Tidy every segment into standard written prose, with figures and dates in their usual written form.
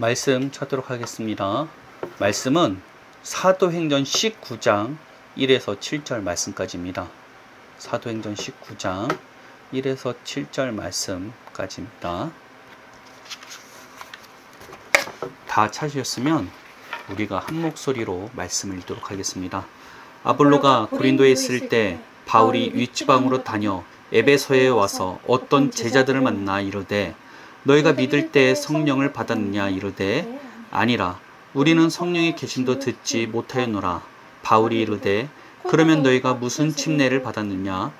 말씀 찾도록 하겠습니다. 말씀은 사도행전 19장 1에서 7절 말씀까지입니다. 사도행전 19장 1에서 7절 말씀까지입니다. 다 찾으셨으면 우리가 한 목소리로 말씀을 읽도록 하겠습니다. 아볼로가 고린도에 있을 때 바울이 윗지방으로 다녀 에베소에 와서 어떤 제자들을 만나 이르되 너희가 믿을 때 성령을 받았느냐 이르되 아니라 우리는 성령이 계심도 듣지 못하였노라. 바울이 이르되 그러면 너희가 무슨 침례를 받았느냐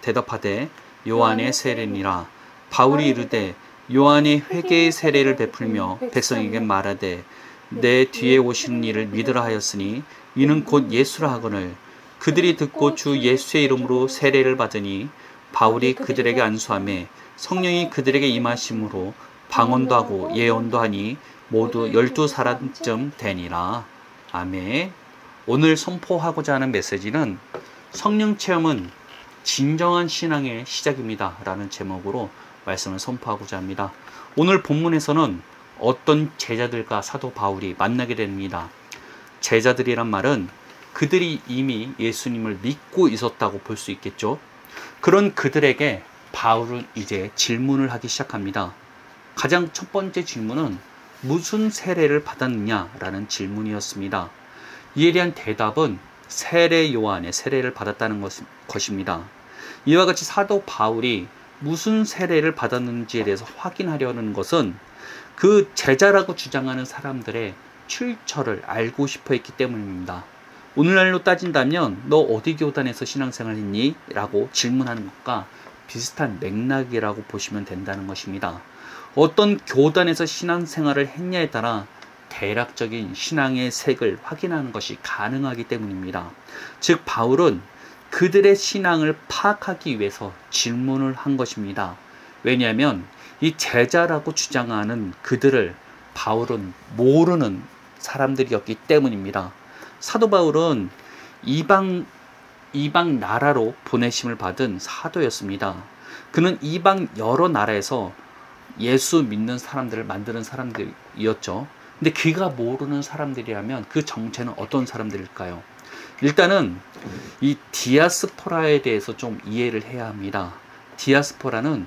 대답하되 요한의 세례니라. 바울이 이르되 요한이 회개의 세례를 베풀며 백성에게 말하되 내 뒤에 오시는 이를 믿으라 하였으니 이는 곧 예수라 하거늘 그들이 듣고 주 예수의 이름으로 세례를 받으니 바울이 그들에게 안수하며 성령이 그들에게 임하심으로 방언도 하고 예언도 하니 모두 12사람쯤 되니라. 아멘. 오늘 선포하고자 하는 메시지는 성령 체험은 진정한 신앙의 시작입니다 라는 제목으로 말씀을 선포하고자 합니다. 오늘 본문에서는 어떤 제자들과 사도 바울이 만나게 됩니다. 제자들이란 말은 그들이 이미 예수님을 믿고 있었다고 볼 수 있겠죠. 그런 그들에게 바울은 이제 질문을 하기 시작합니다. 가장 첫 번째 질문은 무슨 세례를 받았느냐라는 질문이었습니다. 이에 대한 대답은 세례 요한의 세례를 받았다는 것입니다. 이와 같이 사도 바울이 무슨 세례를 받았는지에 대해서 확인하려는 것은 그 제자라고 주장하는 사람들의 출처를 알고 싶어 했기 때문입니다. 오늘날로 따진다면 너 어디 교단에서 신앙생활 했니? 라고 질문하는 것과 비슷한 맥락이라고 보시면 된다는 것입니다. 어떤 교단에서 신앙생활을 했냐에 따라 대략적인 신앙의 색을 확인하는 것이 가능하기 때문입니다. 즉 바울은 그들의 신앙을 파악하기 위해서 질문을 한 것입니다. 왜냐하면 이 제자라고 주장하는 그들을 바울은 모르는 사람들이었기 때문입니다. 사도 바울은 이방 나라로 보내심을 받은 사도였습니다. 그는 이방 여러 나라에서 예수 믿는 사람들을 만드는 사람들이었죠. 근데 그가 모르는 사람들이라면 그 정체는 어떤 사람들일까요? 일단은 이 디아스포라에 대해서 좀 이해를 해야 합니다. 디아스포라는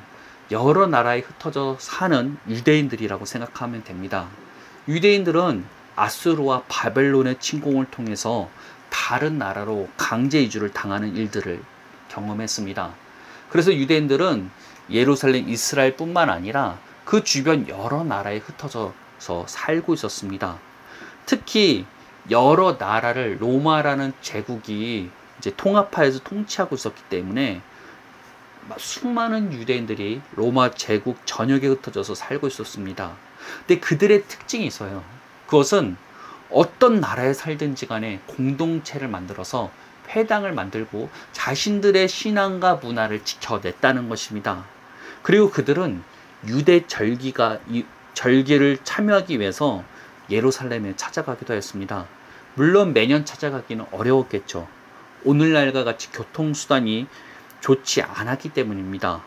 여러 나라에 흩어져 사는 유대인들이라고 생각하면 됩니다. 유대인들은 아수르와 바벨론의 침공을 통해서 다른 나라로 강제 이주를 당하는 일들을 경험했습니다. 그래서 유대인들은 예루살렘, 이스라엘 뿐만 아니라 그 주변 여러 나라에 흩어져서 살고 있었습니다. 특히 여러 나라를 로마라는 제국이 이제 통합하여서 통치하고 있었기 때문에 수많은 유대인들이 로마 제국 전역에 흩어져서 살고 있었습니다. 근데 그들의 특징이 있어요. 그것은 어떤 나라에 살든지 간에 공동체를 만들어서 회당을 만들고 자신들의 신앙과 문화를 지켜냈다는 것입니다. 그리고 그들은 유대 절기를 참여하기 위해서 예루살렘에 찾아가기도 했습니다. 물론 매년 찾아가기는 어려웠겠죠. 오늘날과 같이 교통수단이 좋지 않았기 때문입니다.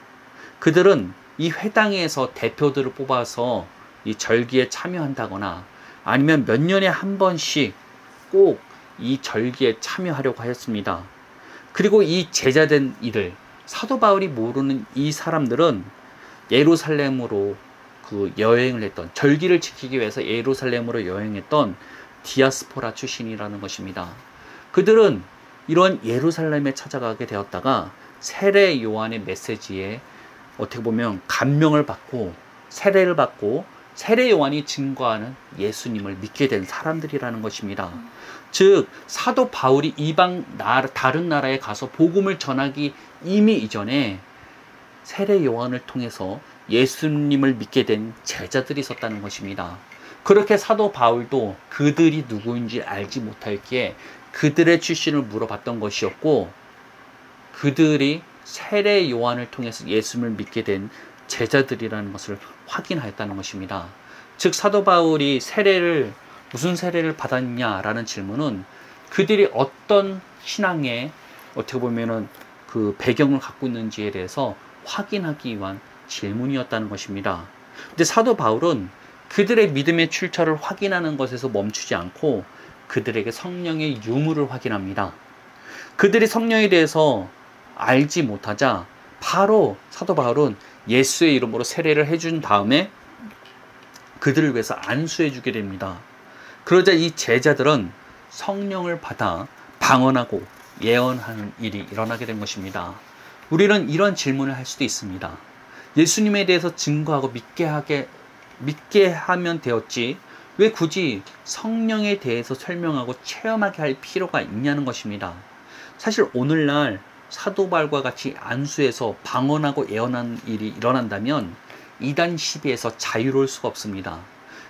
그들은 이 회당에서 대표들을 뽑아서 이 절기에 참여한다거나 아니면 몇 년에 한 번씩 꼭 이 절기에 참여하려고 하였습니다. 그리고 이 제자된 이들, 사도 바울이 모르는 이 사람들은 예루살렘으로 그 여행을 했던, 절기를 지키기 위해서 예루살렘으로 여행했던 디아스포라 출신이라는 것입니다. 그들은 이런 예루살렘에 찾아가게 되었다가 세례 요한의 메시지에 어떻게 보면 감명을 받고 세례를 받고 세례 요한이 증거하는 예수님을 믿게 된 사람들이라는 것입니다. 즉 사도 바울이 다른 나라에 가서 복음을 전하기 이미 이전에 세례 요한을 통해서 예수님을 믿게 된 제자들이 있었다는 것입니다. 그렇게 사도 바울도 그들이 누구인지 알지 못하였기에 그들의 출신을 물어봤던 것이었고, 그들이 세례 요한을 통해서 예수님을 믿게 된 제자들이라는 것을 확인하였다는 것입니다. 즉 사도 바울이 무슨 세례를 받았냐라는 질문은 그들이 어떤 신앙의 어떻게 보면은 그 배경을 갖고 있는지에 대해서 확인하기 위한 질문이었다는 것입니다. 근데 사도 바울은 그들의 믿음의 출처를 확인하는 것에서 멈추지 않고 그들에게 성령의 유무를 확인합니다. 그들이 성령에 대해서 알지 못하자 바로 사도 바울은 예수의 이름으로 세례를 해준 다음에 그들을 위해서 안수해 주게 됩니다. 그러자 이 제자들은 성령을 받아 방언하고 예언하는 일이 일어나게 된 것입니다. 우리는 이런 질문을 할 수도 있습니다. 예수님에 대해서 증거하고 믿게 하면 되었지 왜 굳이 성령에 대해서 설명하고 체험하게 할 필요가 있냐는 것입니다. 사실 오늘날 사도 바울과 같이 안수해서 방언하고 예언하는 일이 일어난다면 이단 시비에서 자유로울 수가 없습니다.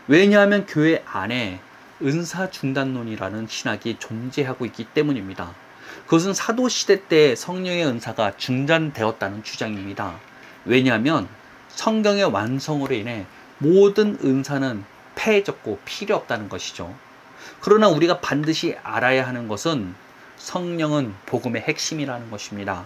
왜냐하면 교회 안에 은사 중단론이라는 신학이 존재하고 있기 때문입니다. 그것은 사도시대 때 성령의 은사가 중단되었다는 주장입니다. 왜냐하면 성경의 완성으로 인해 모든 은사는 폐해졌고 필요 없다는 것이죠. 그러나 우리가 반드시 알아야 하는 것은 성령은 복음의 핵심이라는 것입니다.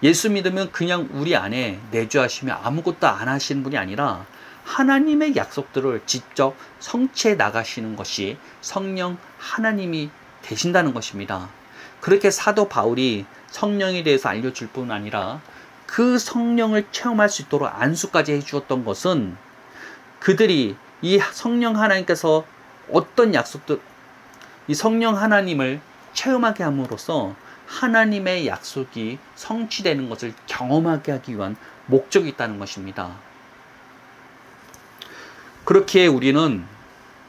예수 믿으면 그냥 우리 안에 내주하시며 아무것도 안 하시는 분이 아니라 하나님의 약속들을 직접 성취해 나가시는 것이 성령 하나님이 되신다는 것입니다. 그렇게 사도 바울이 성령에 대해서 알려줄 뿐 아니라 그 성령을 체험할 수 있도록 안수까지 해주었던 것은 그들이 이 성령 하나님께서 어떤 약속들, 이 성령 하나님을 체험하게 함으로써 하나님의 약속이 성취되는 것을 경험하게 하기 위한 목적이 있다는 것입니다. 그렇기에 우리는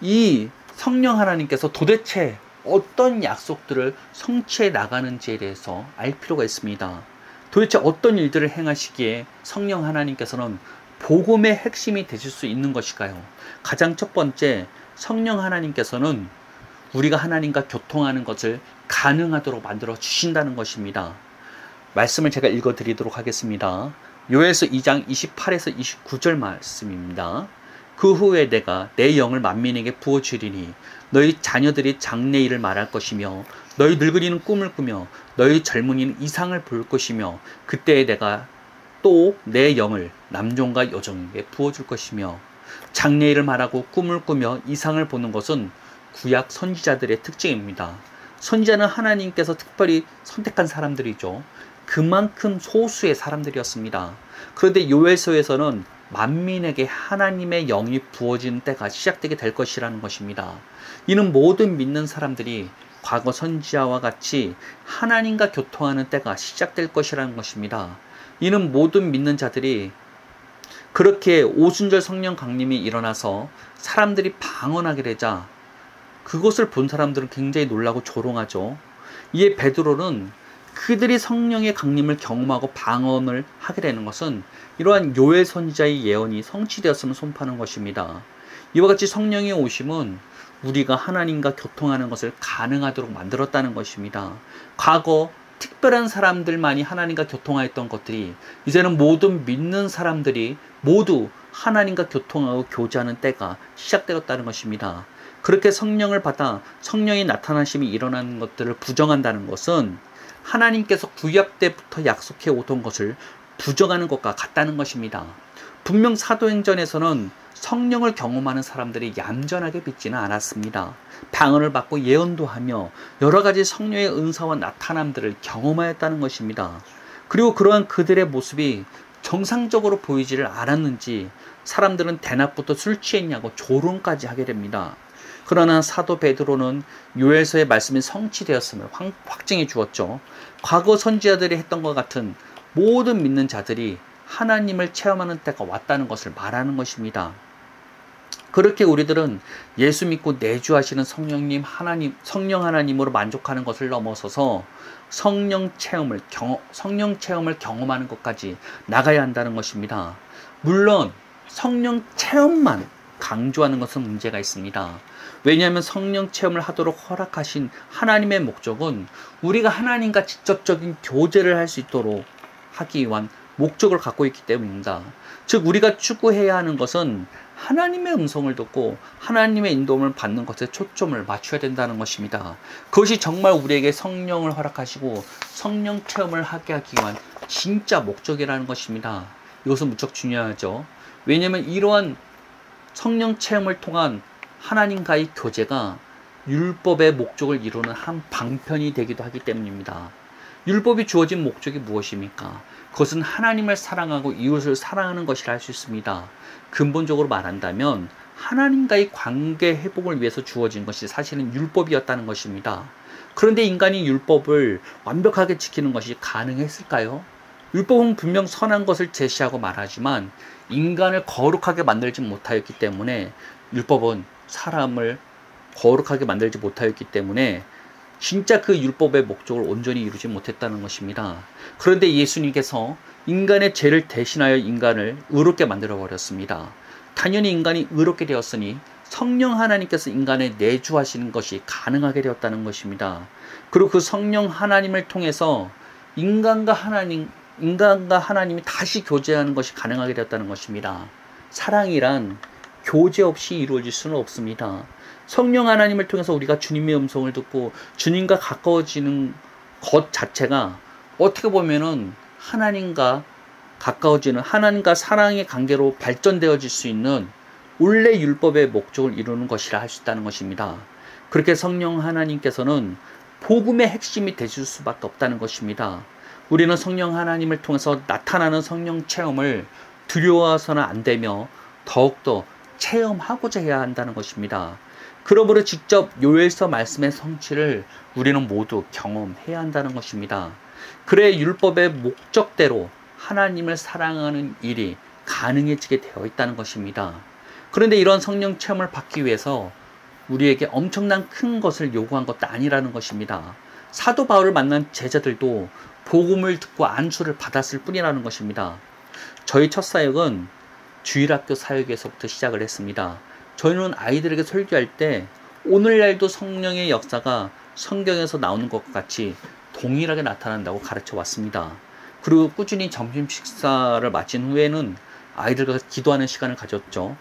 이 성령 하나님께서 도대체 어떤 약속들을 성취해 나가는지에 대해서 알 필요가 있습니다. 도대체 어떤 일들을 행하시기에 성령 하나님께서는 복음의 핵심이 되실 수 있는 것일까요? 가장 첫 번째, 성령 하나님께서는 우리가 하나님과 교통하는 것을 가능하도록 만들어 주신다는 것입니다. 말씀을 제가 읽어 드리도록 하겠습니다. 요엘서 2장 28에서 29절 말씀입니다. 그 후에 내가 내 영을 만민에게 부어주리니 너희 자녀들이 장래일을 말할 것이며 너희 늙은이는 꿈을 꾸며 너희 젊은이는 이상을 볼 것이며 그때에 내가 또 내 영을 남종과 여종에게 부어줄 것이며 장래일을 말하고 꿈을 꾸며 이상을 보는 것은 구약 선지자들의 특징입니다. 선지자는 하나님께서 특별히 선택한 사람들이죠. 그만큼 소수의 사람들이었습니다. 그런데 요엘서에서는 만민에게 하나님의 영이 부어지는 때가 시작되게 될 것이라는 것입니다. 이는 모든 믿는 사람들이 과거 선지자와 같이 하나님과 교통하는 때가 시작될 것이라는 것입니다. 이는 모든 믿는 자들이 그렇게 오순절 성령 강림이 일어나서 사람들이 방언하게 되자 그것을 본 사람들은 굉장히 놀라고 조롱하죠. 이에 베드로는 그들이 성령의 강림을 경험하고 방언을 하게 되는 것은 이러한 요엘 선지자의 예언이 성취되었음을 선포하는 것입니다. 이와 같이 성령의 오심은 우리가 하나님과 교통하는 것을 가능하도록 만들었다는 것입니다. 과거 특별한 사람들만이 하나님과 교통하였던 것들이 이제는 모든 믿는 사람들이 모두 하나님과 교통하고 교제하는 때가 시작되었다는 것입니다. 그렇게 성령을 받아 성령의 나타나심이 일어나는 것들을 부정한다는 것은 하나님께서 구약 때부터 약속해 오던 것을 부정하는 것과 같다는 것입니다. 분명 사도행전에서는 성령을 경험하는 사람들이 얌전하게 믿지는 않았습니다. 방언을 받고 예언도 하며 여러 가지 성령의 은사와 나타남들을 경험하였다는 것입니다. 그리고 그러한 그들의 모습이 정상적으로 보이지를 않았는지 사람들은 대낮부터 술 취했냐고 조롱까지 하게 됩니다. 그러나 사도 베드로는 요엘서의 말씀이 성취되었음을 확증해 주었죠. 과거 선지자들이 했던 것 같은 모든 믿는 자들이 하나님을 체험하는 때가 왔다는 것을 말하는 것입니다. 그렇게 우리들은 예수 믿고 내주하시는 성령 하나님으로 만족하는 것을 넘어서서 성령 체험을 경험하는 것까지 나가야 한다는 것입니다. 물론 성령 체험만 강조하는 것은 문제가 있습니다. 왜냐하면 성령 체험을 하도록 허락하신 하나님의 목적은 우리가 하나님과 직접적인 교제를 할 수 있도록 하기 위한 목적을 갖고 있기 때문입니다. 즉 우리가 추구해야 하는 것은 하나님의 음성을 듣고 하나님의 인도움을 받는 것에 초점을 맞춰야 된다는 것입니다. 그것이 정말 우리에게 성령을 허락하시고 성령 체험을 하게 하기 위한 진짜 목적이라는 것입니다. 이것은 무척 중요하죠. 왜냐하면 이러한 성령 체험을 통한 하나님과의 교제가 율법의 목적을 이루는 한 방편이 되기도 하기 때문입니다. 율법이 주어진 목적이 무엇입니까? 그것은 하나님을 사랑하고 이웃을 사랑하는 것이라 할 수 있습니다. 근본적으로 말한다면 하나님과의 관계 회복을 위해서 주어진 것이 사실은 율법이었다는 것입니다. 그런데 인간이 율법을 완벽하게 지키는 것이 가능했을까요? 율법은 분명 선한 것을 제시하고 말하지만 인간을 거룩하게 만들지 못하였기 때문에, 율법은 사람을 거룩하게 만들지 못하였기 때문에 진짜 그 율법의 목적을 온전히 이루지 못했다는 것입니다. 그런데 예수님께서 인간의 죄를 대신하여 인간을 의롭게 만들어 버렸습니다. 당연히 인간이 의롭게 되었으니 성령 하나님께서 인간에 내주하시는 것이 가능하게 되었다는 것입니다. 그리고 그 성령 하나님을 통해서 인간과 하나님이 다시 교제하는 것이 가능하게 되었다는 것입니다. 사랑이란 교제 없이 이루어질 수는 없습니다. 성령 하나님을 통해서 우리가 주님의 음성을 듣고 주님과 가까워지는 것 자체가 어떻게 보면은 하나님과 가까워지는, 하나님과 사랑의 관계로 발전되어질 수 있는 원래 율법의 목적을 이루는 것이라 할 수 있다는 것입니다. 그렇게 성령 하나님께서는 복음의 핵심이 되실 수밖에 없다는 것입니다. 우리는 성령 하나님을 통해서 나타나는 성령 체험을 두려워서는 안 되며 더욱더 체험하고자 해야 한다는 것입니다. 그러므로 직접 요엘서 말씀의 성취를 우리는 모두 경험해야 한다는 것입니다. 그래 율법의 목적대로 하나님을 사랑하는 일이 가능해지게 되어 있다는 것입니다. 그런데 이런 성령 체험을 받기 위해서 우리에게 엄청난 큰 것을 요구한 것도 아니라는 것입니다. 사도 바울을 만난 제자들도 복음을 듣고 안수를 받았을 뿐이라는 것입니다. 저희 첫 사역은 주일학교 사역에서부터 시작을 했습니다. 저희는 아이들에게 설교할 때 오늘날도 성령의 역사가 성경에서 나오는 것과 같이 동일하게 나타난다고 가르쳐 왔습니다. 그리고 꾸준히 점심 식사를 마친 후에는 아이들과 기도하는 시간을 가졌죠.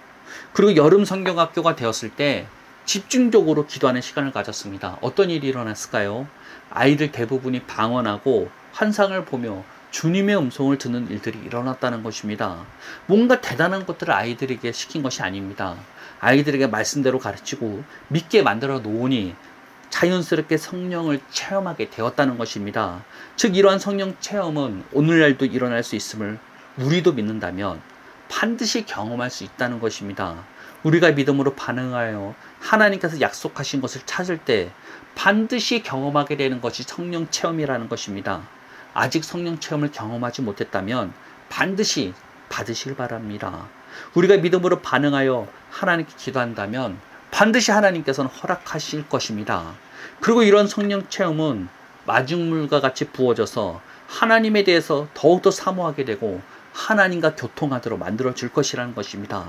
그리고 여름 성경학교가 되었을 때 집중적으로 기도하는 시간을 가졌습니다. 어떤 일이 일어났을까요? 아이들 대부분이 방언하고 환상을 보며 주님의 음성을 듣는 일들이 일어났다는 것입니다. 뭔가 대단한 것들을 아이들에게 시킨 것이 아닙니다. 아이들에게 말씀대로 가르치고 믿게 만들어 놓으니 자연스럽게 성령을 체험하게 되었다는 것입니다. 즉 이러한 성령 체험은 오늘날도 일어날 수 있음을 우리도 믿는다면 반드시 경험할 수 있다는 것입니다. 우리가 믿음으로 반응하여 하나님께서 약속하신 것을 찾을 때 반드시 경험하게 되는 것이 성령 체험이라는 것입니다. 아직 성령 체험을 경험하지 못했다면 반드시 받으시길 바랍니다. 우리가 믿음으로 반응하여 하나님께 기도한다면 반드시 하나님께서는 허락하실 것입니다. 그리고 이런 성령 체험은 마중물과 같이 부어져서 하나님에 대해서 더욱더 사모하게 되고 하나님과 교통하도록 만들어질 것이라는 것입니다.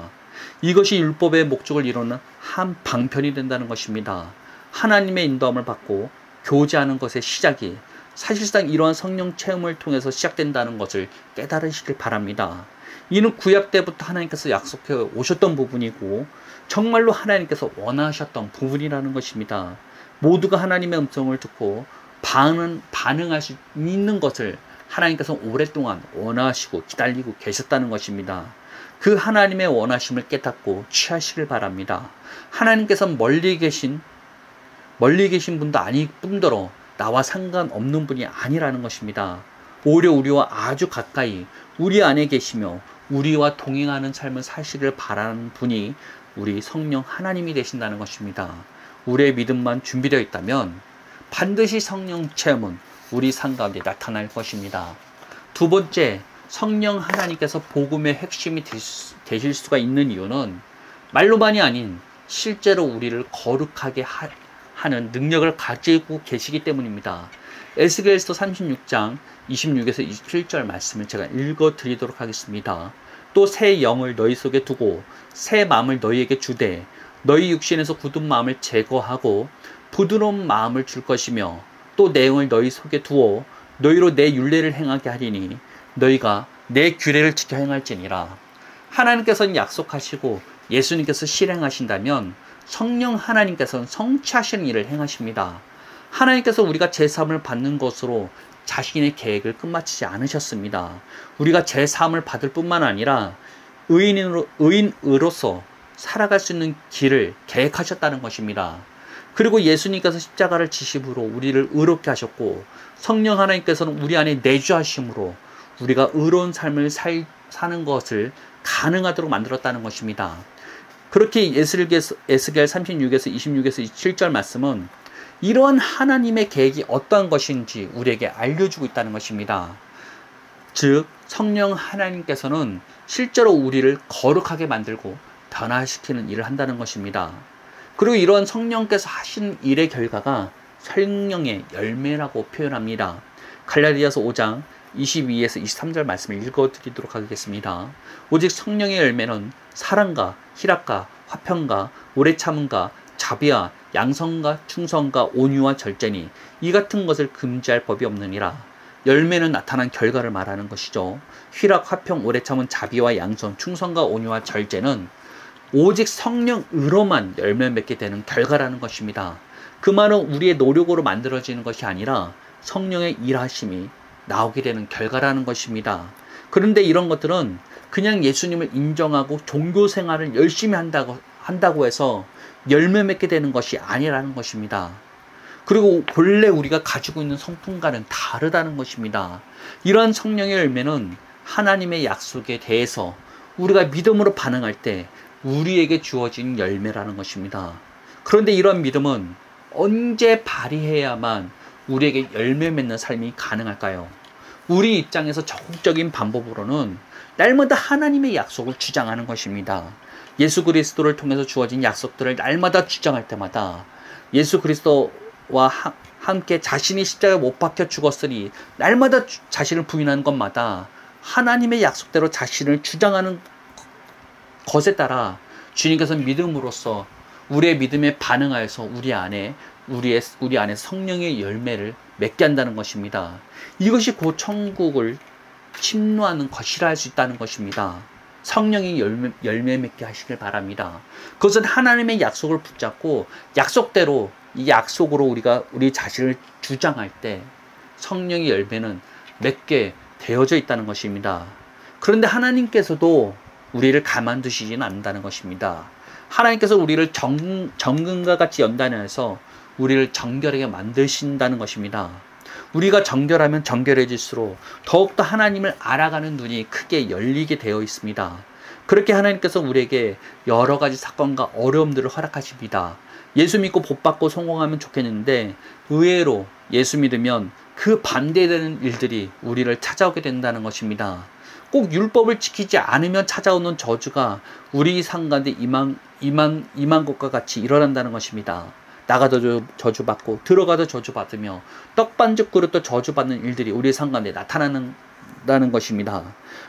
이것이 율법의 목적을 이루는 한 방편이 된다는 것입니다. 하나님의 인도함을 받고 교제하는 것의 시작이 사실상 이러한 성령 체험을 통해서 시작된다는 것을 깨달으시길 바랍니다. 이는 구약 때부터 하나님께서 약속해 오셨던 부분이고 정말로 하나님께서 원하셨던 부분이라는 것입니다. 모두가 하나님의 음성을 듣고 반응할 수 있는 것을 하나님께서 오랫동안 원하시고 기다리고 계셨다는 것입니다. 그 하나님의 원하심을 깨닫고 취하시길 바랍니다. 하나님께서는 멀리 계신 분도 아닐 뿐더러 나와 상관없는 분이 아니라는 것입니다. 오히려 우리와 아주 가까이 우리 안에 계시며 우리와 동행하는 삶을 사시길 바라는 분이 우리 성령 하나님이 되신다는 것입니다. 우리의 믿음만 준비되어 있다면 반드시 성령 체험은 우리 삶 가운데 나타날 것입니다. 두 번째, 성령 하나님께서 복음의 핵심이 되실 수가 있는 이유는 말로만이 아닌 실제로 우리를 거룩하게 하는 능력을 가지고 계시기 때문입니다. 에스겔서 36장 26에서 27절 말씀을 제가 읽어드리도록 하겠습니다. 또 새 영을 너희 속에 두고 새 마음을 너희에게 주되 너희 육신에서 굳은 마음을 제거하고 부드러운 마음을 줄 것이며 또 내 영을 너희 속에 두어 너희로 내 율례를 행하게 하리니 너희가 내 규례를 지켜 행할지니라. 하나님께서는 약속하시고 예수님께서 실행하신다면 성령 하나님께서는 성취하시는 일을 행하십니다. 하나님께서 우리가 제3을 받는 것으로 자신의 계획을 끝마치지 않으셨습니다. 우리가 제3을 받을 뿐만 아니라 의인으로서 살아갈 수 있는 길을 계획하셨다는 것입니다. 그리고 예수님께서 십자가를 지심으로 우리를 의롭게 하셨고 성령 하나님께서는 우리 안에 내주하심으로 우리가 의로운 삶을 사는 것을 가능하도록 만들었다는 것입니다. 그렇게 에스겔 36에서 26에서 27절 말씀은 이러한 하나님의 계획이 어떠한 것인지 우리에게 알려주고 있다는 것입니다. 즉 성령 하나님께서는 실제로 우리를 거룩하게 만들고 변화시키는 일을 한다는 것입니다. 그리고 이런 성령께서 하신 일의 결과가 성령의 열매라고 표현합니다. 갈라디아서 5장 22에서 23절 말씀을 읽어드리도록 하겠습니다. 오직 성령의 열매는 사랑과 희락과 화평과 오래 참음과 자비와 양성과 충성과 온유와 절제니 이 같은 것을 금지할 법이 없느니라. 열매는 나타난 결과를 말하는 것이죠. 희락, 화평, 오래 참은 자비와 양성, 충성과 온유와 절제는 오직 성령으로만 열매 맺게 되는 결과라는 것입니다. 그 말은 우리의 노력으로 만들어지는 것이 아니라 성령의 일하심이 나오게 되는 결과라는 것입니다. 그런데 이런 것들은 그냥 예수님을 인정하고 종교 생활을 열심히 한다고 해서 열매 맺게 되는 것이 아니라는 것입니다. 그리고 본래 우리가 가지고 있는 성품과는 다르다는 것입니다. 이러한 성령의 열매는 하나님의 약속에 대해서 우리가 믿음으로 반응할 때 우리에게 주어진 열매라는 것입니다. 그런데 이러한 믿음은 언제 발휘해야만 우리에게 열매 맺는 삶이 가능할까요? 우리 입장에서 적극적인 방법으로는 날마다 하나님의 약속을 주장하는 것입니다. 예수 그리스도를 통해서 주어진 약속들을 날마다 주장할 때마다 예수 그리스도와 함께 자신이 십자가에 못 박혀 죽었으니 날마다 자신을 부인하는 것마다 하나님의 약속대로 자신을 주장하는 것에 따라 주님께서 믿음으로써 우리의 믿음에 반응하여서 우리 안에 성령의 열매를 맺게 한다는 것입니다. 이것이 곧 천국을 침노하는 것이라 할 수 있다는 것입니다. 성령이 열매 맺게 하시길 바랍니다. 그것은 하나님의 약속을 붙잡고 약속대로 이 약속으로 우리가 우리 자신을 주장할 때 성령의 열매는 맺게 되어져 있다는 것입니다. 그런데 하나님께서도 우리를 가만두시지는 않는다는 것입니다. 하나님께서 우리를 정금과 같이 연단해서 우리를 정결하게 만드신다는 것입니다. 우리가 정결하면 정결해질수록 더욱더 하나님을 알아가는 눈이 크게 열리게 되어 있습니다. 그렇게 하나님께서 우리에게 여러 가지 사건과 어려움들을 허락하십니다. 예수 믿고 복받고 성공하면 좋겠는데 의외로 예수 믿으면 그 반대되는 일들이 우리를 찾아오게 된다는 것입니다. 꼭 율법을 지키지 않으면 찾아오는 저주가 우리 삶 가운데 임한 것과 같이 일어난다는 것입니다. 나가도 저주받고 들어가도 저주받으며 떡반죽 그릇도 저주받는 일들이 우리 삶 가운데 나타나는 것입니다.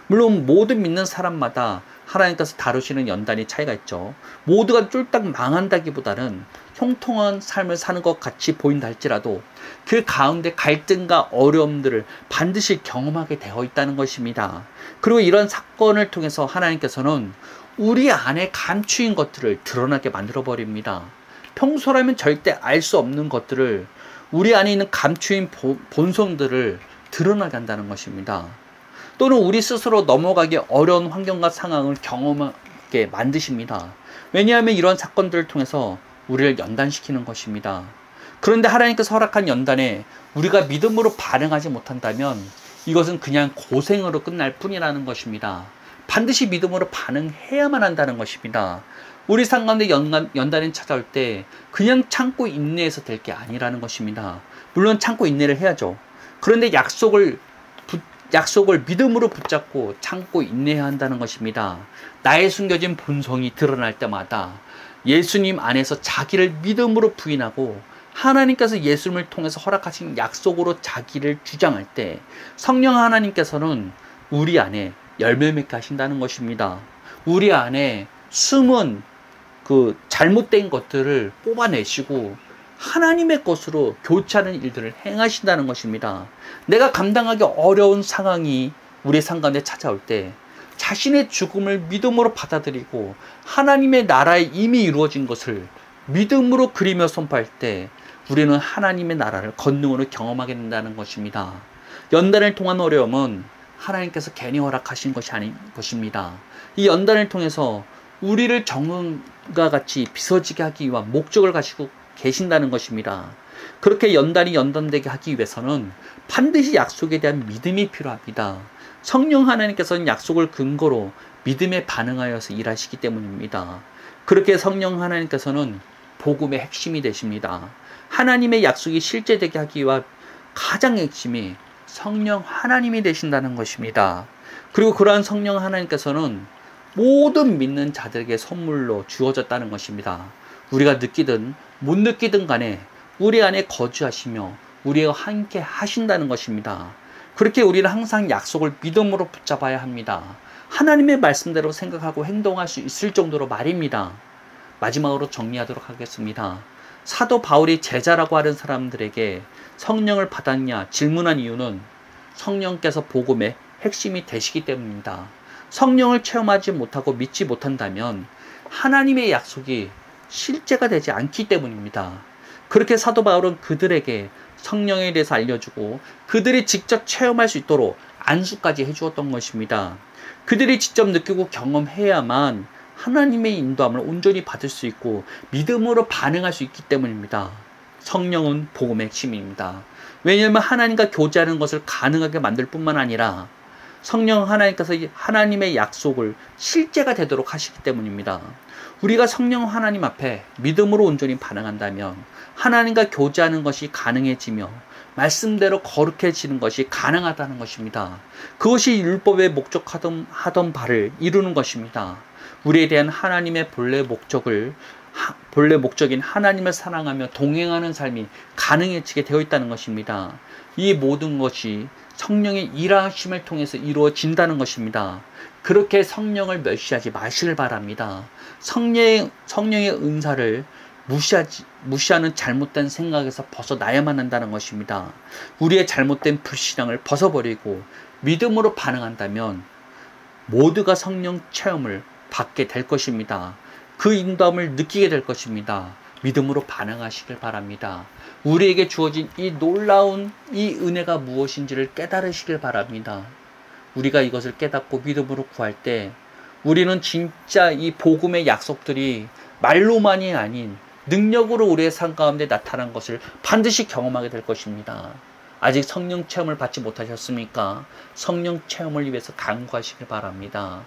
물론 모든 믿는 사람마다 하나님께서 다루시는 연단이 차이가 있죠. 모두가 쫄딱 망한다기보다는 형통한 삶을 사는 것 같이 보인다 할지라도 그 가운데 갈등과 어려움들을 반드시 경험하게 되어 있다는 것입니다. 그리고 이런 사건을 통해서 하나님께서는 우리 안에 감추인 것들을 드러나게 만들어 버립니다. 평소라면 절대 알 수 없는 것들을 우리 안에 있는 감추인 본성들을 드러나게 한다는 것입니다. 또는 우리 스스로 넘어가기 어려운 환경과 상황을 경험하게 만드십니다. 왜냐하면 이런 사건들을 통해서 우리를 연단시키는 것입니다. 그런데 하나님께서 허락한 연단에 우리가 믿음으로 반응하지 못한다면 이것은 그냥 고생으로 끝날 뿐이라는 것입니다. 반드시 믿음으로 반응해야만 한다는 것입니다. 우리 삶 가운데 연단이 찾아올 때 그냥 참고 인내해서 될 게 아니라는 것입니다. 물론 참고 인내를 해야죠. 그런데 약속을 믿음으로 붙잡고 참고 인내해야 한다는 것입니다. 나의 숨겨진 본성이 드러날 때마다 예수님 안에서 자기를 믿음으로 부인하고 하나님께서 예수님을 통해서 허락하신 약속으로 자기를 주장할 때 성령 하나님께서는 우리 안에 열매 맺게 하신다는 것입니다. 우리 안에 숨은 그 잘못된 것들을 뽑아내시고 하나님의 것으로 교체하는 일들을 행하신다는 것입니다. 내가 감당하기 어려운 상황이 우리 삶 가운데 찾아올 때 자신의 죽음을 믿음으로 받아들이고 하나님의 나라에 이미 이루어진 것을 믿음으로 그리며 선포할 때 우리는 하나님의 나라를 권능으로 경험하게 된다는 것입니다. 연단을 통한 어려움은 하나님께서 괜히 허락하신 것이 아닌 것입니다. 이 연단을 통해서 우리를 정금과 같이 비서지게 하기 위한 목적을 가지고 계신다는 것입니다. 그렇게 연단이 연단되게 하기 위해서는 반드시 약속에 대한 믿음이 필요합니다. 성령 하나님께서는 약속을 근거로 믿음에 반응하여서 일하시기 때문입니다. 그렇게 성령 하나님께서는 복음의 핵심이 되십니다. 하나님의 약속이 실제되게 하기 위한 가장 핵심이 성령 하나님이 되신다는 것입니다. 그리고 그러한 성령 하나님께서는 모든 믿는 자들에게 선물로 주어졌다는 것입니다. 우리가 느끼든 못 느끼든 간에 우리 안에 거주하시며 우리와 함께 하신다는 것입니다. 그렇게 우리는 항상 약속을 믿음으로 붙잡아야 합니다. 하나님의 말씀대로 생각하고 행동할 수 있을 정도로 말입니다. 마지막으로 정리하도록 하겠습니다. 사도 바울이 제자라고 하는 사람들에게 성령을 받았냐 질문한 이유는 성령께서 복음의 핵심이 되시기 때문입니다. 성령을 체험하지 못하고 믿지 못한다면 하나님의 약속이 실제가 되지 않기 때문입니다. 그렇게 사도 바울은 그들에게 성령에 대해서 알려주고 그들이 직접 체험할 수 있도록 안수까지 해주었던 것입니다. 그들이 직접 느끼고 경험해야만 하나님의 인도함을 온전히 받을 수 있고 믿음으로 반응할 수 있기 때문입니다. 성령은 복음의 핵심입니다. 왜냐하면 하나님과 교제하는 것을 가능하게 만들 뿐만 아니라 성령 하나님께서 하나님의 약속을 실제가 되도록 하시기 때문입니다. 우리가 성령 하나님 앞에 믿음으로 온전히 반응한다면 하나님과 교제하는 것이 가능해지며 말씀대로 거룩해지는 것이 가능하다는 것입니다. 그것이 율법의 목적하던 바를 이루는 것입니다. 우리에 대한 하나님의 본래 목적인 하나님을 사랑하며 동행하는 삶이 가능해지게 되어 있다는 것입니다. 이 모든 것이 성령의 일하심을 통해서 이루어진다는 것입니다. 그렇게 성령을 멸시하지 마시길 바랍니다. 성령의 은사를 무시하는 잘못된 생각에서 벗어나야만 한다는 것입니다. 우리의 잘못된 불신앙을 벗어버리고 믿음으로 반응한다면 모두가 성령 체험을 받게 될 것입니다. 그 인도함을 느끼게 될 것입니다. 믿음으로 반응하시길 바랍니다. 우리에게 주어진 이 놀라운 이 은혜가 무엇인지를 깨달으시길 바랍니다. 우리가 이것을 깨닫고 믿음으로 구할 때 우리는 진짜 이 복음의 약속들이 말로만이 아닌 능력으로 우리의 삶 가운데 나타난 것을 반드시 경험하게 될 것입니다. 아직 성령 체험을 받지 못하셨습니까? 성령 체험을 위해서 간구하시길 바랍니다.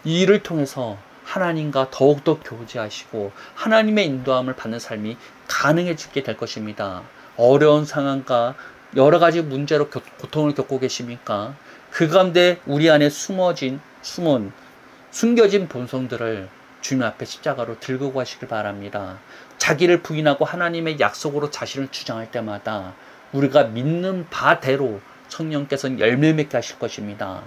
이 일을 통해서 하나님과 더욱더 교제하시고 하나님의 인도함을 받는 삶이 가능해지게 될 것입니다. 어려운 상황과 여러 가지 문제로 고통을 겪고 계십니까? 그 가운데 우리 안에 숨겨진 본성들을 주님 앞에 십자가로 들고 가시길 바랍니다. 자기를 부인하고 하나님의 약속으로 자신을 주장할 때마다 우리가 믿는 바대로 성령께서는 열매 맺게 하실 것입니다.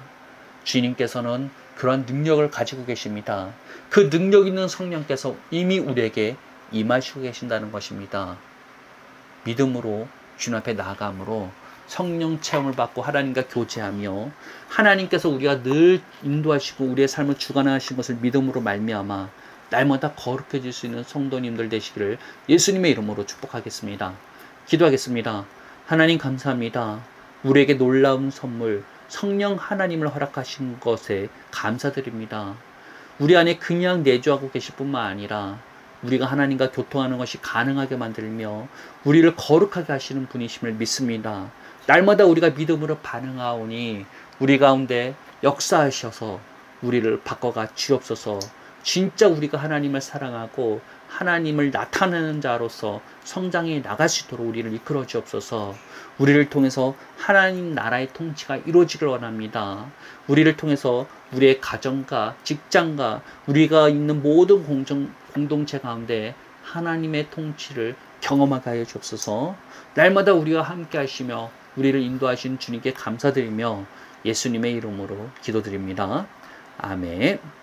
주님께서는 그러한 능력을 가지고 계십니다. 그 능력 있는 성령께서 이미 우리에게 임하시고 계신다는 것입니다. 믿음으로 주님 앞에 나아감으로 성령 체험을 받고 하나님과 교제하며 하나님께서 우리가 늘 인도하시고 우리의 삶을 주관하신 것을 믿음으로 말미암아 날마다 거룩해질 수 있는 성도님들 되시기를 예수님의 이름으로 축복하겠습니다. 기도하겠습니다. 하나님 감사합니다. 우리에게 놀라운 선물 성령 하나님을 허락하신 것에 감사드립니다. 우리 안에 그냥 내주하고 계실 뿐만 아니라 우리가 하나님과 교통하는 것이 가능하게 만들며 우리를 거룩하게 하시는 분이심을 믿습니다. 날마다 우리가 믿음으로 반응하오니 우리 가운데 역사하셔서 우리를 바꿔가 주옵소서. 진짜 우리가 하나님을 사랑하고 하나님을 나타내는 자로서 성장해 나갈 수 있도록 우리를 이끌어 주옵소서. 우리를 통해서 하나님 나라의 통치가 이루어지길 원합니다. 우리를 통해서 우리의 가정과 직장과 우리가 있는 모든 공동체 가운데 하나님의 통치를 경험하게 하여 주옵소서. 날마다 우리와 함께 하시며 우리를 인도하신 주님께 감사드리며 예수님의 이름으로 기도드립니다. 아멘.